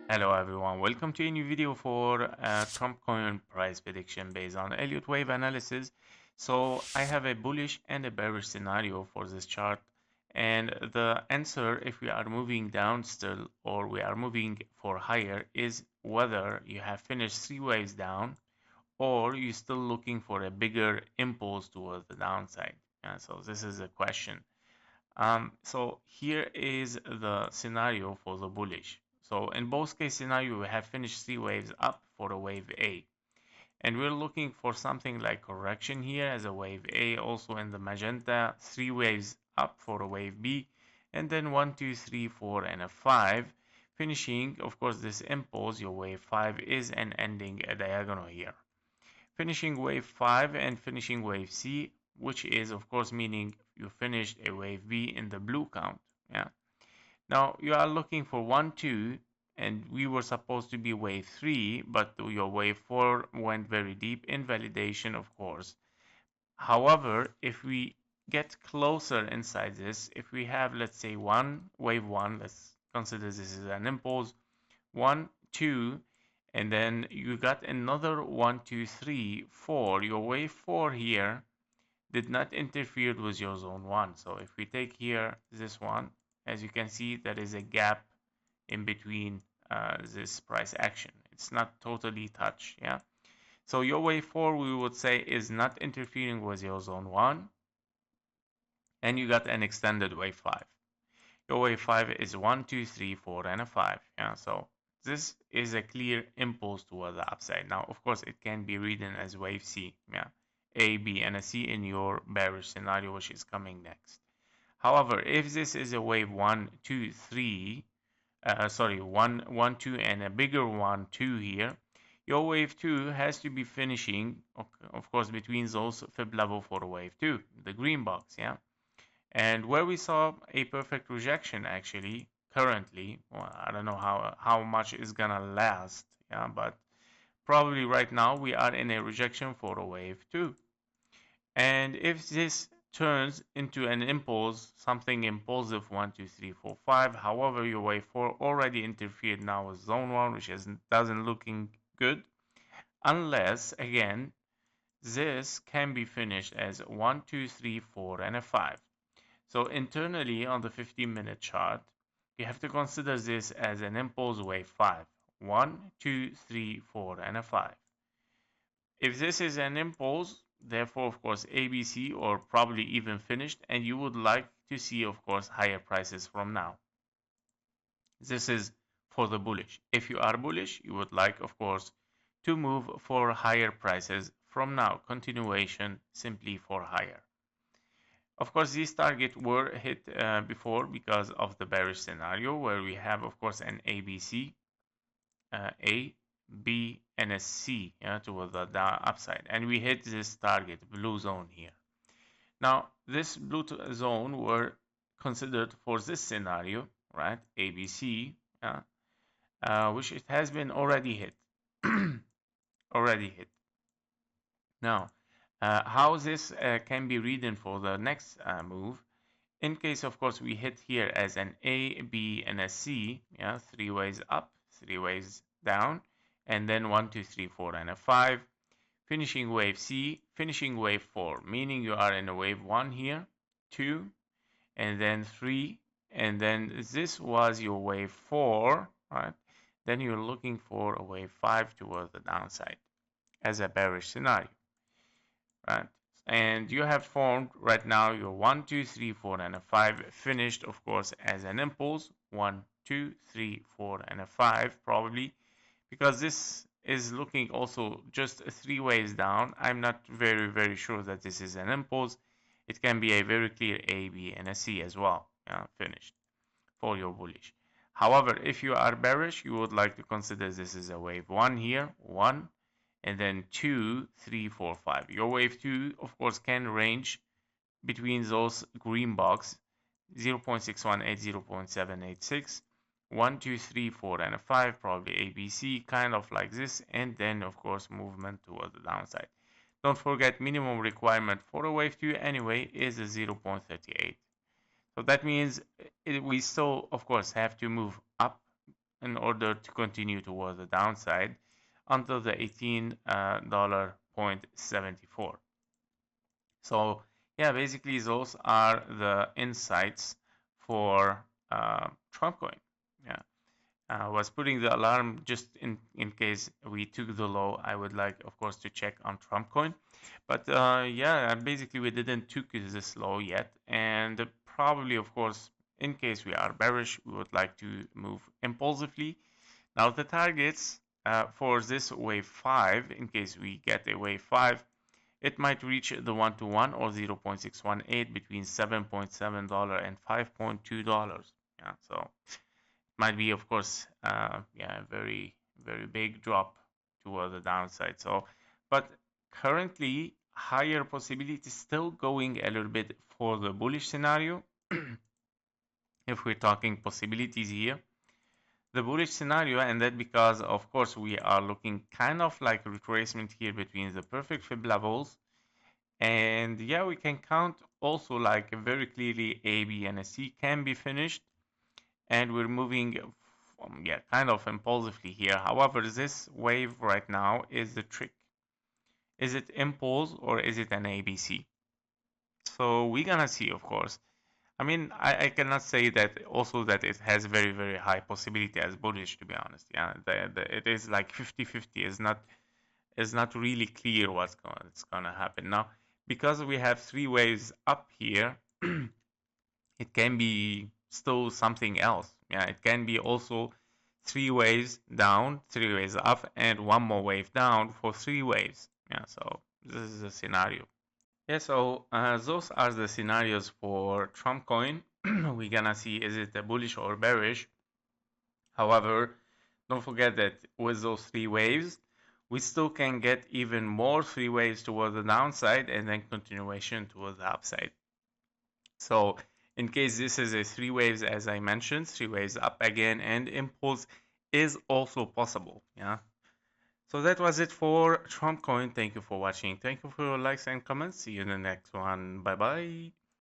Hello everyone, welcome to a new video for Trump coin price prediction based on Elliott wave analysis. So I have a bullish and a bearish scenario for this chart, and the answer if we are moving down still or we are moving for higher is whether you have finished three waves down or you're still looking for a bigger impulse towards the downside. So this is a question. So here is the scenario for the bullish. So in both case scenario, we have finished three waves up for a wave A. And we're looking for something like correction here as a wave A, also in the magenta, three waves up for a wave B, and then 1, 2, 3, 4, and a 5. Finishing, of course, this impulse, your wave 5 is an ending a diagonal here. Finishing wave 5 and finishing wave C, which is of course meaning you finished a wave B in the blue count. Yeah. Now you are looking for 1, 2, and we were supposed to be wave 3, but your wave 4 went very deep, invalidation of course. However, if we get closer inside this, if we have, let's say, wave 1, let's consider this is an impulse, 1, 2, and then you got another 1, 2, 3, 4. Your wave 4 here did not interfere with your zone 1. So if we take here this one, as you can see, there is a gap in between this price action. It's not totally touched. Yeah. So your wave 4, we would say, is not interfering with your zone 1, and you got an extended wave 5. Your wave 5 is 1, 2, 3, 4, and a 5. Yeah, so this is a clear impulse toward the upside. Now, of course, it can be written as wave C. Yeah, A, B, and a C in your bearish scenario, which is coming next. However, if this is a wave 1, 2, 3, sorry, 1, 1, 2, and a bigger 1, 2 here, your wave 2 has to be finishing, of course, between those fib level for wave 2, the green box. Yeah. And where we saw a perfect rejection actually currently, well, I don't know how much is gonna last, yeah, but probably right now we are in a rejection for a wave 2. And if this turns into an impulse, something impulsive 1, 2, 3, 4, 5, however your wave 4 already interfered now with zone 1, which doesn't looking good, unless again this can be finished as 1, 2, 3, 4, and a 5. So internally on the 15-minute chart, you have to consider this as an impulse wave 5. 1, 2, 3, 4, and a 5. If this is an impulse, therefore, of course, ABC or probably even finished, and you would like to see, of course, higher prices from now. This is for the bullish. If you are bullish, you would like, of course, to move for higher prices from now. Continuation simply for higher. Of course, these targets were hit before because of the bearish scenario where we have, of course, an ABC, A, B, and a C, yeah, toward the upside. And we hit this target, blue zone here. Now, this blue zone were considered for this scenario, right, ABC, which it has been already hit. already hit. Now, how this can be read for the next move. In case, of course, we hit here as an A, B, and a C, yeah, three ways up, three ways down, and then 1, 2, 3, 4, and a 5. Finishing wave C, finishing wave 4, meaning you are in a wave 1 here, 2, and then 3, and then this was your wave 4, right? Then you're looking for a wave 5 towards the downside as a bearish scenario, right? And you have formed right now your 1, 2, 3, 4, and a 5 finished, of course, as an impulse 1, 2, 3, 4, and a 5 probably, because this is looking also just three ways down. I'm not very sure that this is an impulse. It can be a very clear A, B, and a C as well. Finished for your bullish. However, if you are bearish, you would like to consider this is a wave 1 here, 1, and then 2, 3, 4, 5. Your wave 2, of course, can range between those green box 0.618, 0.786, 1, 2, 3, 4, and a 5, probably ABC, kind of like this, and then, of course, movement toward the downside. Don't forget, minimum requirement for a wave 2 anyway is a 0.38. So that means we still, of course, have to move up in order to continue toward the downside until the $18.74. So yeah, basically those are the insights for Trump coin. Yeah. Was putting the alarm just in case we took the low. I would like, of course, to check on Trump coin, but yeah, basically we didn't took this low yet, and probably, of course, in case we are bearish, we would like to move impulsively. Now the targets for this wave 5, in case we get a wave 5, it might reach the 1-to-1 or 0.618 between $7.7 and $5.2. Yeah, so might be, of course, yeah, very big drop toward the downside. So, but currently higher possibility still going a little bit for the bullish scenario. If we're talking possibilities here, the bullish scenario, and that because of course we are looking kind of like retracement here between the perfect fib levels, and yeah, we can count also like very clearly A, B, and a C can be finished, and we're moving yeah, kind of impulsively here. However, this wave right now is the trick. Is it impulse or is it an ABC? So we're gonna see, of course. I mean, I cannot say that also that it has very high possibility as bullish, to be honest. Yeah, it is like 50-50. Is not really clear what's gonna happen now, because we have three waves up here. It can be still something else. Yeah, it can be also three waves down, three waves up, and one more wave down for three waves. Yeah, so this is the scenario. Yeah, so those are the scenarios for Trump coin. We're gonna see is it a bullish or bearish. However, don't forget that with those three waves, we still can get even more three waves towards the downside and then continuation towards the upside. So in case this is a three waves, as I mentioned, three waves up again, and impulse is also possible. Yeah. So that was it for Trump coin. Thank you for watching. Thank you for your likes and comments. See you in the next one. Bye bye.